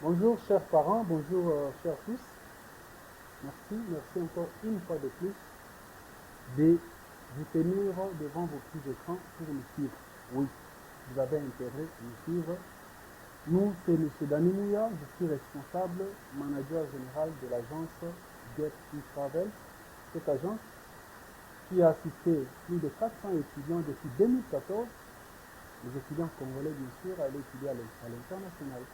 Bonjour chers parents, bonjour chers tous. Merci encore une fois de plus de vous tenir devant vos petits écrans pour nous suivre. Oui, vous avez intérêt à nous suivre. Nous, c'est M. Dani Mouya, je suis responsable, manager général de l'agence Get Travel. Cette agence qui a assisté plus de 400 étudiants depuis 2014, les étudiants congolais bien sûr, à aller étudier à l'international.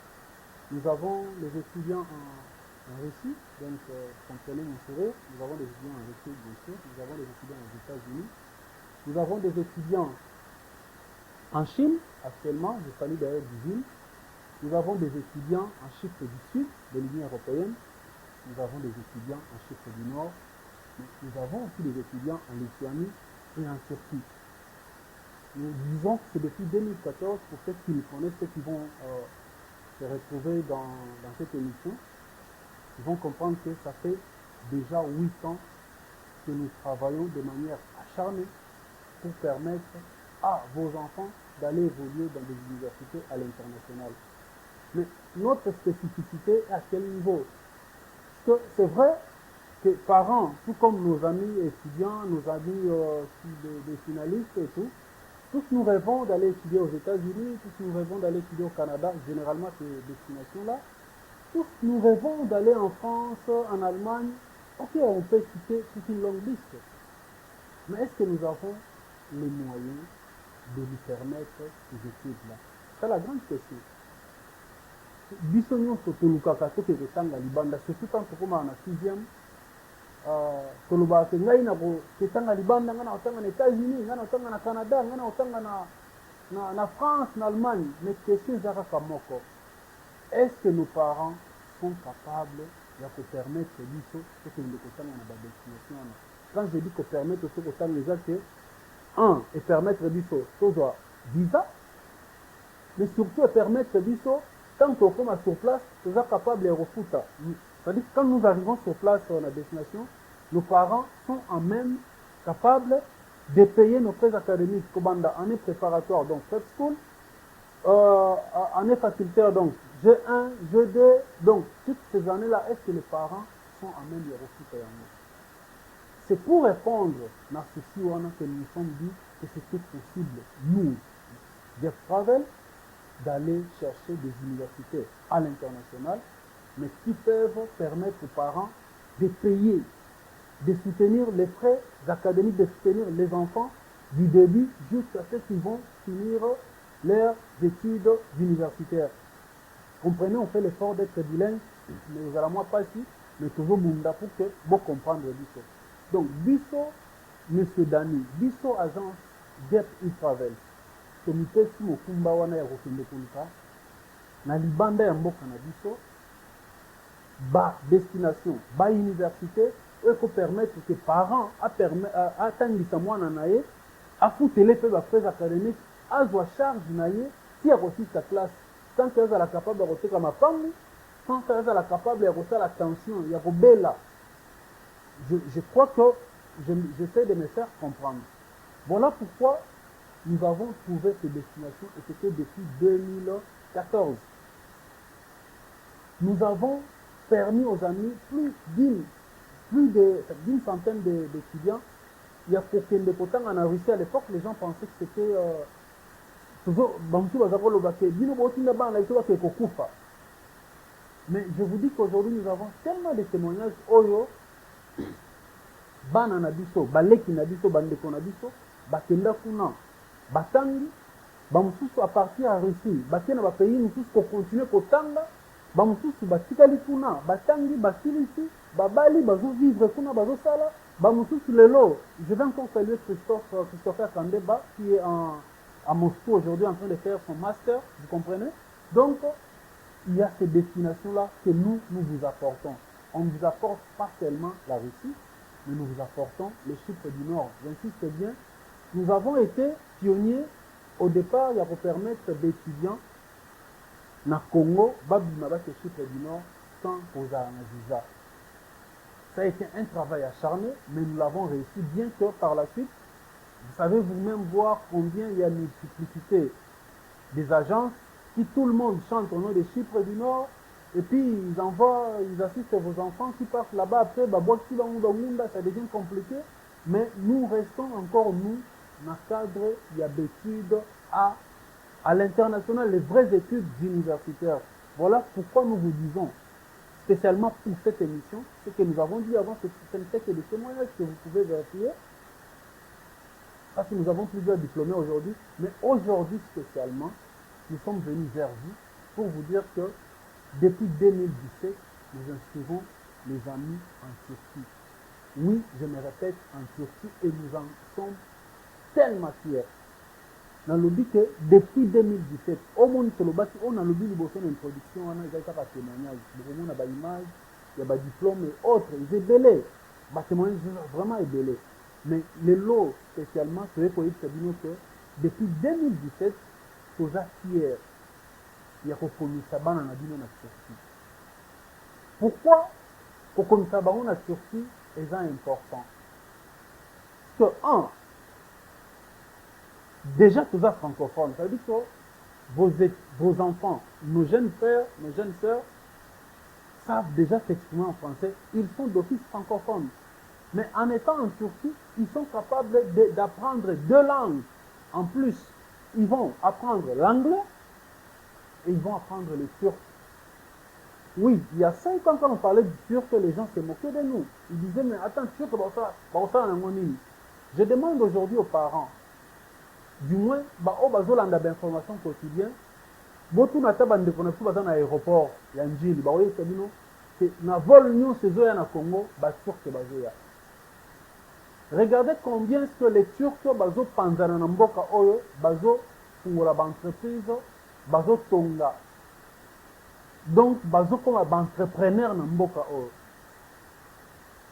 Nous avons les étudiants en Russie, donc comprenez mon sourire. Nous avons des étudiants en Russie, bien sûr. Nous avons des étudiants aux États-Unis. Nous avons des étudiants en Chine, actuellement. Je salue d'ailleurs Divine. Nous avons des étudiants en Chypre du Sud, de l'Union européenne. Nous avons des étudiants en Chypre du Nord. Nous avons aussi des étudiants en Lituanie et en Turquie. Nous disons que c'est depuis 2014, pour ceux qui nous connaissent, ceux qui vont se retrouver dans cette émission, ils vont comprendre que ça fait déjà 8 ans que nous travaillons de manière acharnée pour permettre à vos enfants d'aller évoluer dans des universités à l'international. Mais notre spécificité est à quel niveau? Parce que c'est vrai que parents, tout comme nos amis étudiants, nos amis des finalistes et tout, tous nous rêvons d'aller étudier aux États-Unis, tous nous rêvons d'aller étudier au Canada, généralement ces destinations-là. Tous nous rêvons d'aller en France, en Allemagne. Ok, on peut citer toute une longue liste. Mais est-ce que nous avons les moyens de nous permettre ces études-là? C'est la grande question. Bisogno tolukaka tokeketanga libanda, surtout quand tokoma na 6e. Tolobaka ngai na koketanga libanda, nga na otanga na États-Unis, nga na otanga na Canada, nga na otanga na France, na Allemagne. Mais question ezaka moko. Est-ce que nos parents sont capables de permettre biso ce que nous avons dans la destination? Quand je dis que permettre ce que nous avons, c'est un, et permettre biso, soit visa, mais surtout permettre biso, tant qu'on est sur place, nous sommes capables de refuter. C'est-à-dire que quand nous arrivons sur place dans la destination, nos parents sont en même capables de payer nos frais académiques, comme année préparatoire, donc prep school, année facultaire, donc G1, G2, donc toutes ces années-là, est-ce que les parents sont en même de refuter? C'est pour répondre à ceci que nous nous sommes dit que c'était possible, nous, Get Travel, d'aller chercher des universités à l'international, mais qui peuvent permettre aux parents de payer, de soutenir les frais académiques, de soutenir les enfants du début jusqu'à ce qu'ils vont finir leurs études universitaires. Comprenez, on fait l'effort d'être bilingue, mais vous allez moi pas ici, mais toujours bunda pour que vous compreniez biso. Donc, biso, monsieur Dani, biso agence Get Travel. Comité si mokumba wana ya kokende koluka na libanda ya mboka na biso ba destination ba université eko permettre que parents atangisa mwana na ye afutele pe ba frais académiques azwa charge na ye ti akosisa classe sans que azala capable ya koteka mapangu, sans que azala capable ya kosala attention ya kobela. Je crois que j'essaie de me faire comprendre. Voilà pourquoi nous avons trouvé ces destinations et c'était depuis 2014. Nous avons permis aux amis plus d'une centaine d'étudiants. Il y a Kokende Kotanga en Russie à l'époque, les gens pensaient que c'était mais je vous dis qu'aujourd'hui nous avons tellement de témoignages oyo bana na biso baleki na biso bandeko na biso bakenda kuna batangi bamususu à partir ya Russie bakena ba pays mususu ko continuer kotanga bamususu batikali kuna batangi basilisi babali bazo vivre kuna bazo sala bamususu lelo. Je vais encore saluer Christopher Kandeba qui est à Moscou aujourd'hui en train de faire son master, vous comprenez? Donc il y a ces destinations là que nous vous apportons. On ne vous apporte pas seulement la Russie, mais nous vous apportons les Chypre du Nord. J'insiste bien, nous avons été pionniers au départ pour permettre d'étudiants na Congo, babima ba Chypre du Nord sans poser un visa. Ça a été un travail acharné, mais nous l'avons réussi, bien que par la suite, vous savez vous-même voir combien il y a une multiplicité des agences qui tout le monde chante au nom de Chypre du Nord, et puis ils envoient, ils assistent vos enfants qui partent là-bas, après, ça devient compliqué, mais nous restons encore, nous, dans le cadre, il y a d'études à l'international, les vraies études universitaires. Voilà pourquoi nous vous disons, spécialement pour cette émission, ce que nous avons dit avant, ce n'était que des témoignages que vous pouvez vérifier, parce que nous avons plusieurs diplômés aujourd'hui, mais aujourd'hui spécialement, nous sommes venus vers vous pour vous dire que depuis 2017, nous inscrivons les amis en Turquie. Oui, je me répète, en Turquie, et nous en sommes tellement fiers. Dans le but que depuis 2017, au monde c'est le bâti, on a le but de bosser une introduction, on a déjà un témoignage, on a des images, il y a des diplômes et autres, ils sont belés, des témoignages vraiment belés. Mais les lots spécialement, c'est pour dire que depuis 2017, aux fiers, il y a reconnu ça dans la Turquie. Pourquoi reconnu ça dans la Turquie est important? Parce que, déjà tous les francophones, ça veut dire que vos enfants, nos jeunes frères, nos jeunes sœurs, savent déjà s'exprimer en français, ils sont d'office francophones. Mais en étant en Turquie, ils sont capables d'apprendre deux langues. En plus, ils vont apprendre l'anglais et ils vont apprendre le turc. Oui, il y a 5 ans, quand on parlait du turc, les gens se moquaient de nous. Ils disaient, mais attends, turc, je demande aujourd'hui aux parents, du moins, on a des informations quotidiennes. Botu na taba ndeko na fuba na aéroport ya njili, baoye sabino, que na vol nyon sezo ya na Congo, ba turc bazoya. Regardez combien est-ce que les Turcs bazo panzana na mboka oyo, bazo fungola ba entreprise, bazo tonga. Donc bazo comme ba entrepreneur na mboka oyo.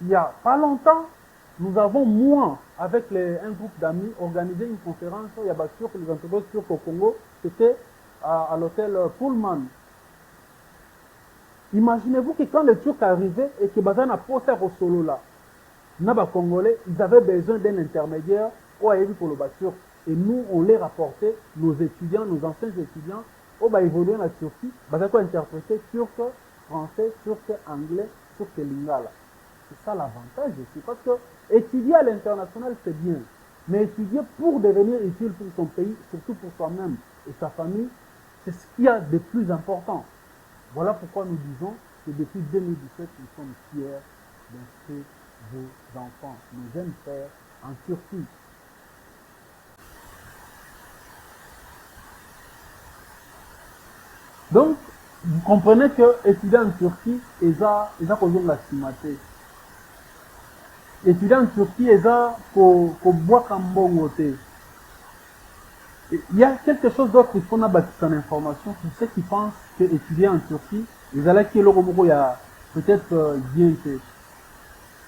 Il y a pas longtemps, nous avons, moi, avec un groupe d'amis, organisé une conférence, il y a les entreprises turques au Congo, c'était à l'hôtel Pullman. Imaginez-vous que quand les Turcs arrivaient et que Bazan a posé au solo là, Naba Congolais, ils avaient besoin d'un intermédiaire pour aller pour le turc. Et nous, on les rapportait, nos étudiants, nos anciens étudiants, au évoluer en Turquie, Bazan a interprété turc, français, turc, anglais, turc et lingala. C'est ça l'avantage aussi, parce que étudier à l'international, c'est bien. Mais étudier pour devenir utile pour son pays, surtout pour soi-même et sa famille, c'est ce qu'il y a de plus important. Voilà pourquoi nous disons que depuis 2017, nous sommes fiers d'inscrire vos enfants, nos jeunes frères, en Turquie. Donc, vous comprenez que étudier en Turquie, ils ont besoin de la stigmater. Étudier en Turquie, ils ont boire comme bon côté. Il y a quelque chose d'autre qu'il faut avoir en information pour ceux qui pensent que étudier en Turquie, ils allaient qu'il y a peut-être bien fait.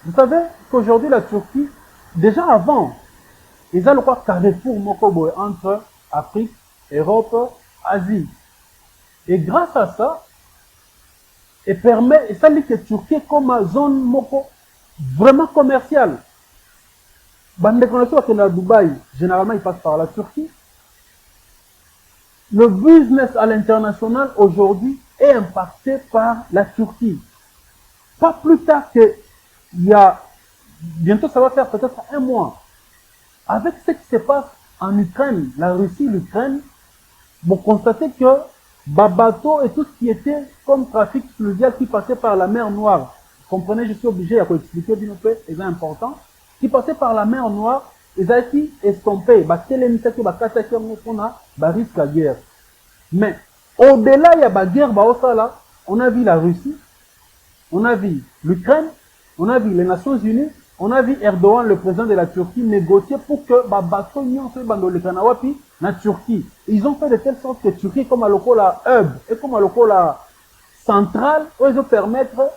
Vous savez qu'aujourd'hui la Turquie, déjà avant, ils ont le quoi carrefour mokobo entre Afrique, Europe, Asie. Et grâce à ça, et ça dit que Turquie comme une zone moko vraiment commerciale. Bande connaisseurs qui sont à Dubaï, généralement ils passent par la Turquie. Le business à l'international aujourd'hui est impacté par la Turquie. Pas plus tard que il y a, bientôt ça va faire peut-être un mois, avec ce qui se passe en Ukraine, la Russie, l'Ukraine, vous constatez que bateau et tout ce qui était comme trafic fluvial qui passait par la mer Noire, vous comprenez, je suis obligé à expliquer d'une peu, c'est important, qui passait par la mer Noire, ils ont été estompés, risque à guerre. Mais au-delà, il y a la guerre, on a vu la Russie, on a vu l'Ukraine, on a vu les Nations Unies, on a vu Erdogan, le président de la Turquie, négocier pour que bateau la Turquie. Ils ont fait de telle sorte que Turquie, comme à la hub et comme à la centrale, ils ont permettre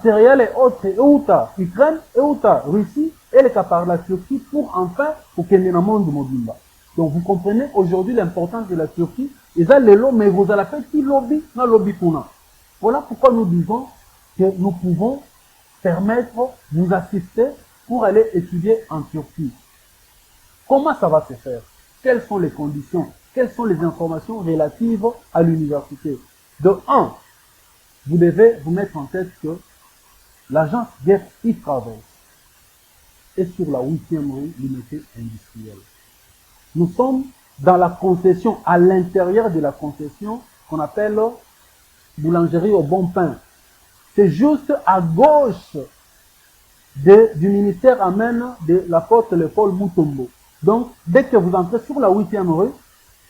céréales et autres, et outa Ukraine, et outa Russie, et les cas par la Turquie pour enfin, pour qu'il y ait un monde mobile. Donc vous comprenez aujourd'hui l'importance de la Turquie. Ils ont les lots, mais vous allez faire qui lobby, na lobby kuna. Voilà pourquoi nous disons que nous pouvons permettre, vous assister pour aller étudier en Turquie. Comment ça va se faire? Quelles sont les conditions? Quelles sont les informations relatives à l'université? De 1, vous devez vous mettre en tête que l'agence Get e-Travel est sur la 8e rue, l'unité industrielle. Nous sommes dans la concession, à l'intérieur de la concession qu'on appelle boulangerie au bon pain. C'est juste à gauche du ministère Amen de la porte Léopold Mutombo. Donc, dès que vous entrez sur la 8e rue,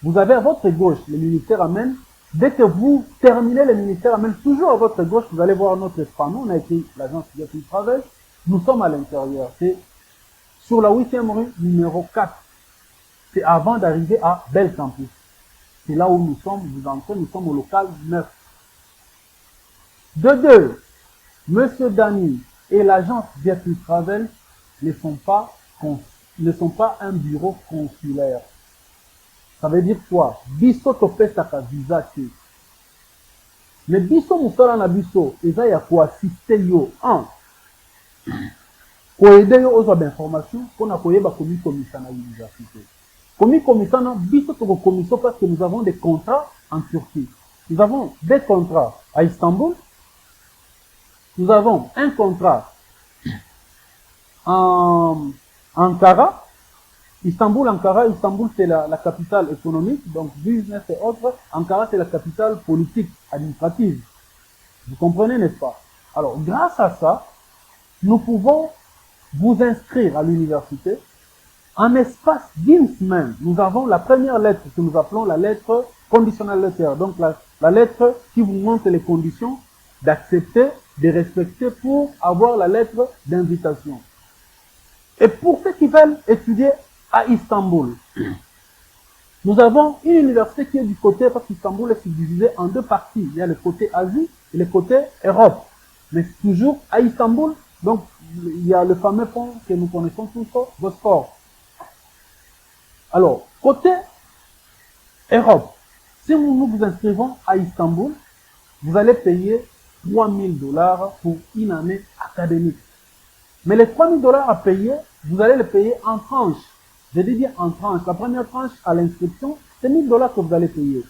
vous avez à votre gauche le ministère Amen. Dès que vous terminez le ministère Amen, toujours à votre gauche, vous allez voir notre panneau. On a écrit l'agence Get e-Travel. Nous sommes à l'intérieur. C'est sur la 8e rue, numéro 4. C'est avant d'arriver à Bel Campus. C'est là où nous sommes. Vous entrez, nous sommes au local 9. De deux, Monsieur Dani et l'agence Get e-Travel ne sont pas un bureau consulaire. Ça veut dire quoi? Biso topesaka visa te. Mais biso musala na biso eza ya koassiste yo. Koyede yo ozwa d'information pona koyeba komikomisa na université. Komikomisa na biso tokokomisa parce que nous avons des contrats en Turquie. Nous avons des contrats à Istanbul. Nous avons un contrat en Ankara. Istanbul, Ankara, Istanbul c'est la capitale économique, donc business et autres. Ankara c'est la capitale politique, administrative. Vous comprenez, n'est-ce pas? Alors, grâce à ça, nous pouvons vous inscrire à l'université. En espace d'une semaine, nous avons la première lettre que nous appelons la lettre conditionnelle letter. Donc, la lettre qui vous montre les conditions d'accepter, de respecter pour avoir la lettre d'invitation. Et pour ceux qui veulent étudier à Istanbul, nous avons une université qui est du côté, parce qu'Istanbul est subdivisé en deux parties. Il y a le côté Asie et le côté Europe. Mais toujours à Istanbul, donc il y a le fameux pont que nous connaissons tous, Bosphore. Alors, côté Europe, si nous vous inscrivons à Istanbul, vous allez payer $3000 pour une année académique. Mais les $3000 à payer, vous allez les payer en tranches. Je dis bien en tranches. La première tranche à l'inscription, c'est $1000 que vous allez payer.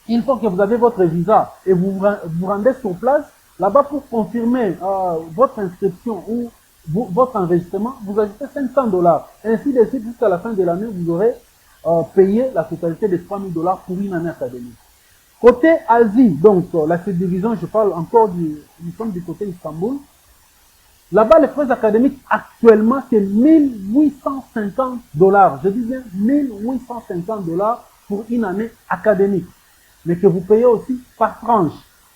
Une fois que vous avez votre visa et vous vous rendez sur place, là-bas pour confirmer votre inscription ou votre enregistrement, vous ajoutez $500. Ainsi de suite, jusqu'à la fin de l'année, vous aurez payé la totalité des $3000 pour une année académique. Côté Asie, donc la subdivision, je parle encore nous sommes du côté Istanbul. Là-bas, les frais académiques actuellement, c'est $1850. Je dis bien $1850 pour une année académique. Mais que vous payez aussi par tranche.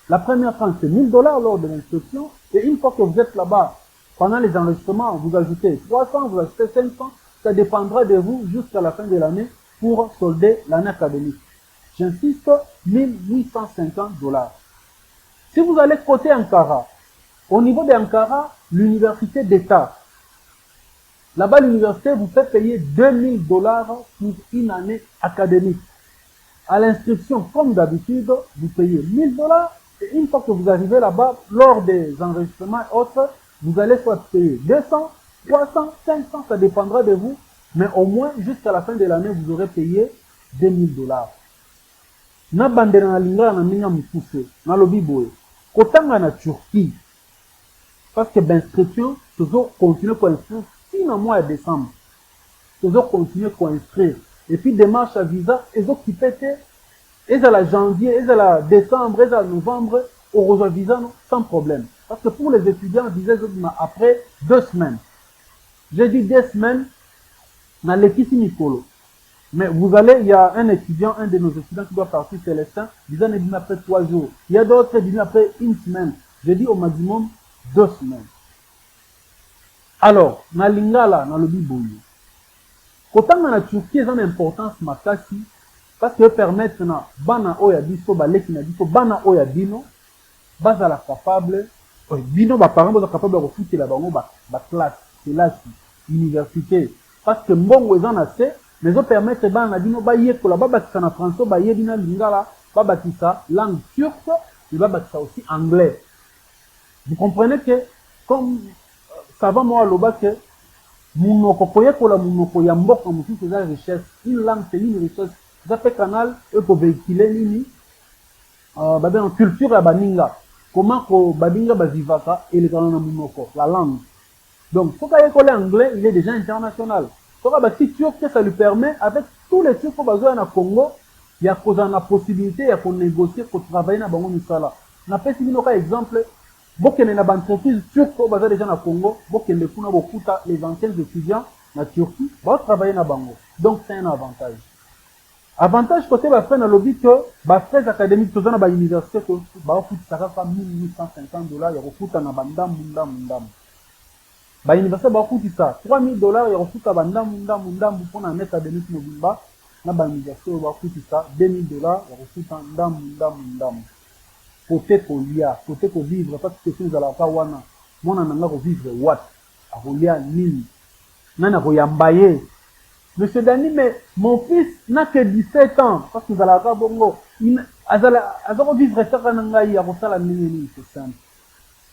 La première tranche, c'est $1000 lors de l'inscription. Et une fois que vous êtes là-bas, pendant les enregistrements, vous ajoutez 300, vous ajoutez 500. Ça dépendra de vous jusqu'à la fin de l'année pour solder l'année académique. J'insiste, $1850. Si vous allez côté Ankara, au niveau d'Ankara, l'université d'État, là-bas l'université vous fait payer $2000 pour une année académique. À l'inscription, comme d'habitude, vous payez $1000 et une fois que vous arrivez là-bas, lors des enregistrements et autres, vous allez soit payer 200, 300, 500, ça dépendra de vous, mais au moins jusqu'à la fin de l'année, vous aurez payé $2000. Na bandera na lingala na minga mukuse, na lobi boye. Kotanga na Turquie, parce que l'inscription, toujours continuer à inscrire, si dans le mois de décembre, toujours continuer à inscrire. Et puis démarche à visa, ils ont qui pète, ils à la janvier, ils à la décembre, ils à novembre, on reçoit visa non, sans problème. Parce que pour les étudiants, visa après 2 semaines. J'ai dit 2 semaines, dans l'équipe Nicolo. Mais vous allez, il y a un étudiant, un de nos étudiants qui doit partir, Célestin, visa n'est dit après 3 jours. Il y a d'autres qui disent après 1 semaine. J'ai dit au maximum 2 semaines. Alors, na lingala, na lobi boye. Quand na Turquie, ils ont une importance makasi, parce que permettre na bana oya biso, baleki na biso, bana oya bino, bazala capable, bino ba parents bazala capable de refuter la bango ba classe, classe, université. Parce que mbongo ils en assez, mais ils permettre bana bino ba yekola, ba bakisa na français, ba yebina lingala, ba bakisa langue turque, et ba bakisa aussi anglais. Vous comprenez que, comme ça va moi loba que, munoko koyekola munoko ya mboka mutu c'est la richesse. Une langue c'est une richesse. Ça fait canal, eux pour véhiculer nini, dans culture ya baninga comment ko baninga bazivaka elekana na monoko la langue. Donc soki ayekoli anglais il est déjà international. Soki basi turc ça lui permet avec tous les turcs bazoya na Congo ya kozala na possibilité ya konégocier kotravailler na bango misala. Napesi bino ka exemple bokende na baentreprise turque oyo baza déjà na Congo bokende kuna bokuta les anciens étudiants na Turquie baotravailler na bango. Donc c'est un avantage. Avantage côté bafrais nalobi que bafrais académique toza na bauniversité baofutisa kaka 1850 $ ya kofuta na bandambu ndambu. Bauniversité baofutisa 3000 $ ya kofuta bandambu ndambu mpona année académique mobimba na bauniversité oyo baofutisa 2000 $ ya kofuta ndambu. Côté kolia, côté kovivre parce que question ezalaka wana mwana nanga kovivre wat akolia nini nani akoyamba ye. Monsieur Dani, mais mon fils n'a que 17 ans. Parce que vous allez avoir bongo. Alors, vivre ça, c'est simple.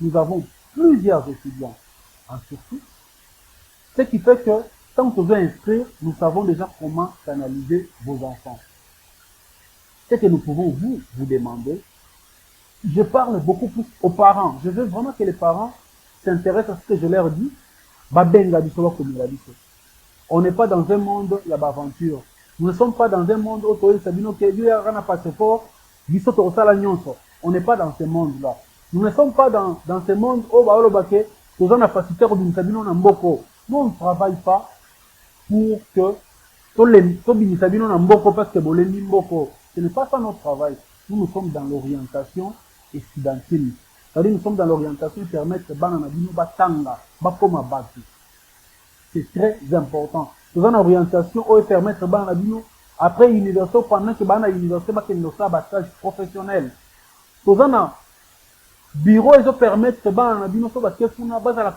Nous avons plusieurs étudiants en Turquie. Ce qui fait que, quand on veut inscrire, nous savons déjà comment canaliser vos enfants. Ce que nous pouvons vous demander, je parle beaucoup plus aux parents. Je veux vraiment que les parents s'intéressent à ce que je leur dis. Babenga biso comme la biso. On n'est pas dans un monde il y a d'aventure. Nous ne sommes pas dans un monde où on n'est pas dans ce monde-là. Nous ne sommes pas dans ce monde où nous ne travaille pas pour que parce que ce n'est pas ça notre travail. Nous sommes dans l'orientation estudiantine. C'est-à-dire nous sommes dans l'orientation qui permet que c'est très important. Nous avons une orientation qui permet de après l'université, pendant que l'université nous a un stage professionnel. Nous avons un bureau qui permet de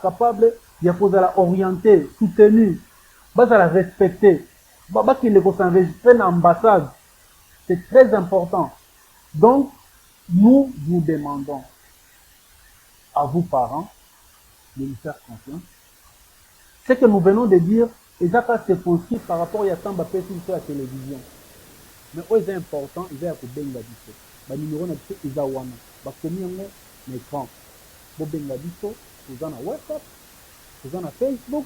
capable de orienter, soutenir, de respecter, de s'enregistrer dans l'ambassade. C'est très important. Donc, nous vous demandons à vous parents de nous faire confiance. Ce que nous venons de dire, c'est possible par rapport à Tamba Pessi sur la télévision. Mais c'est important, il y a un numéro de Isawana. Parce que nous avons un écran. Vous avez un WhatsApp, vous avez un Facebook,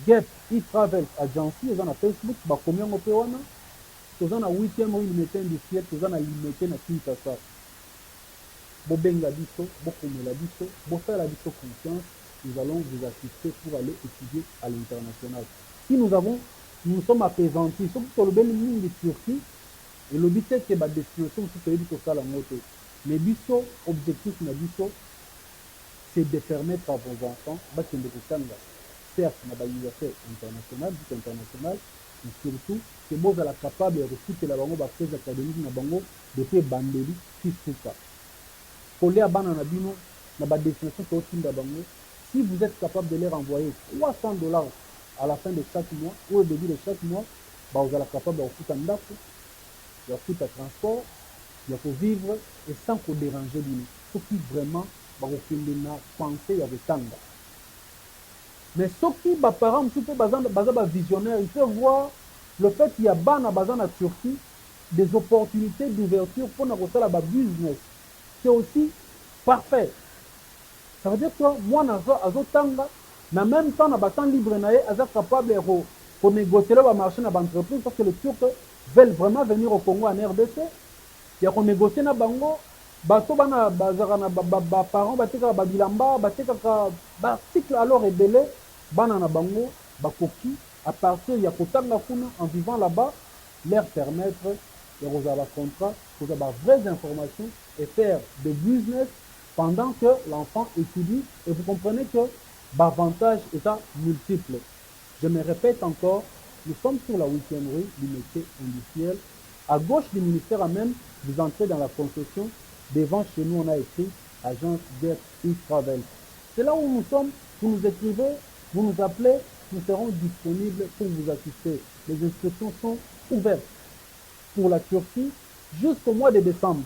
Get e-Travel Agency, vous avez un Facebook, vous avez un 8e limité industriel, vous avez un limité na Kinshasa. Vous avez un confiance. Nous allons vous assister pour aller étudier à l'international. Si nous sommes apaisantis, sauf que le ligne de Turquie, et le but c'est que la destination c'est la moto. Mais l'objectif c'est de permettre à vos enfants de certes dans l'université internationale, mais surtout que vous êtes capable de recruter la bango bafres académique na bango depuis bandeli kisuka. Kolia bana na bino na ba destination ko tinda bango. Si vous êtes capable de leur envoyer 300 $ à la fin de chaque mois ou au début de chaque mois, vous êtes capable de foutre un date, de foutre un transport, de vivre et sans vous déranger. Ce qui vraiment va vous penser à des tangas. Mais ce qui va parents visionnaire, il faut voir le fait qu'il y a bana bazan en Turquie des opportunités d'ouverture pour nous faire la business. C'est aussi parfait. Ça veut dire que moi, en même temps, dans le temps libre, je suis capable de négocier le marché dans l'entreprise parce que les Turcs veulent vraiment venir au Congo en RDC. Il y a qu'on négocie dans Bango, bateau bana bazarana parents batika babilamba batika article alors rebelle bana na bango bakoki à partir ya kotanga kuna en vivant là-bas leur permettre de rejoindre la contrat pour avoir vraies informations et faire des business pendant que l'enfant étudie. Et vous comprenez que l'avantage est multiple. Je me répète encore, nous sommes sur la 8e rue du métier industriel. À gauche du ministère même, vous entrez dans la concession. Devant chez nous, on a écrit Agence Get e-Travel. C'est là où nous sommes. Vous nous écrivez, vous nous appelez, nous serons disponibles pour vous assister. Les inscriptions sont ouvertes pour la Turquie jusqu'au mois de décembre.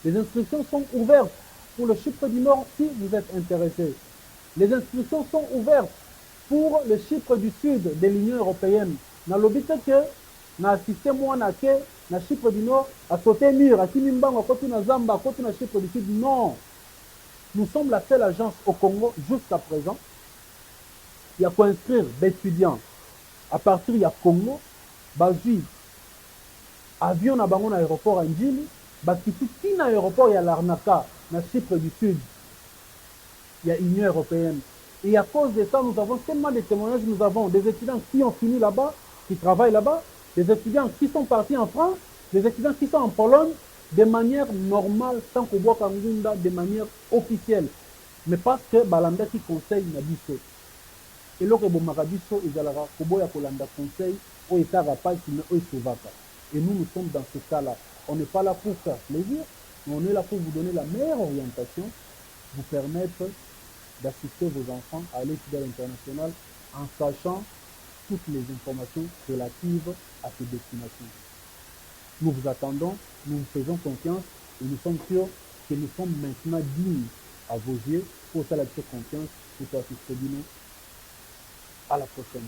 Les inscriptions sont ouvertes pour le Chypre du Nord si vous êtes intéressé. Les inscriptions sont ouvertes pour le Chypre du Sud de l'Union européenne. Dans le but que na assisté moi na que na Chypre du Nord, à sauter mur, à Kimimbango, à côté na Zamba, à côté na Chypre du Sud. Non. Nous sommes la seule agence au Congo jusqu'à présent. Il y a quoi inscrire d'étudiants à partir du Congo, bazui avion na bango na aéroport à Njili, bakiti na aéroport ya Larnaca, na Chypre du Sud. Il y a Union européenne. Et à cause de ça, nous avons tellement de témoignages, nous avons des étudiants qui ont fini là-bas, qui travaillent là-bas, des étudiants qui sont partis en France, des étudiants qui sont en Pologne, de manière normale, sans qu'on voit Kangunda, de manière officielle. Mais parce que Balanda qui conseille Nabiso. Et là, que Bomarabiso, ils allaient Koboya Kolanda conseil, ou État rapide, mais eux, ils se. Et nous, nous sommes dans ce cas-là. On n'est pas là pour faire plaisir, mais on est là pour vous donner la meilleure orientation, vous permettre d'assister vos enfants à l'étude internationale en sachant toutes les informations relatives à ces destinations. Nous vous attendons, nous vous faisons confiance et nous sommes sûrs que nous sommes maintenant dignes à vos yeux pour faire la confiance pour assister nous. À la prochaine.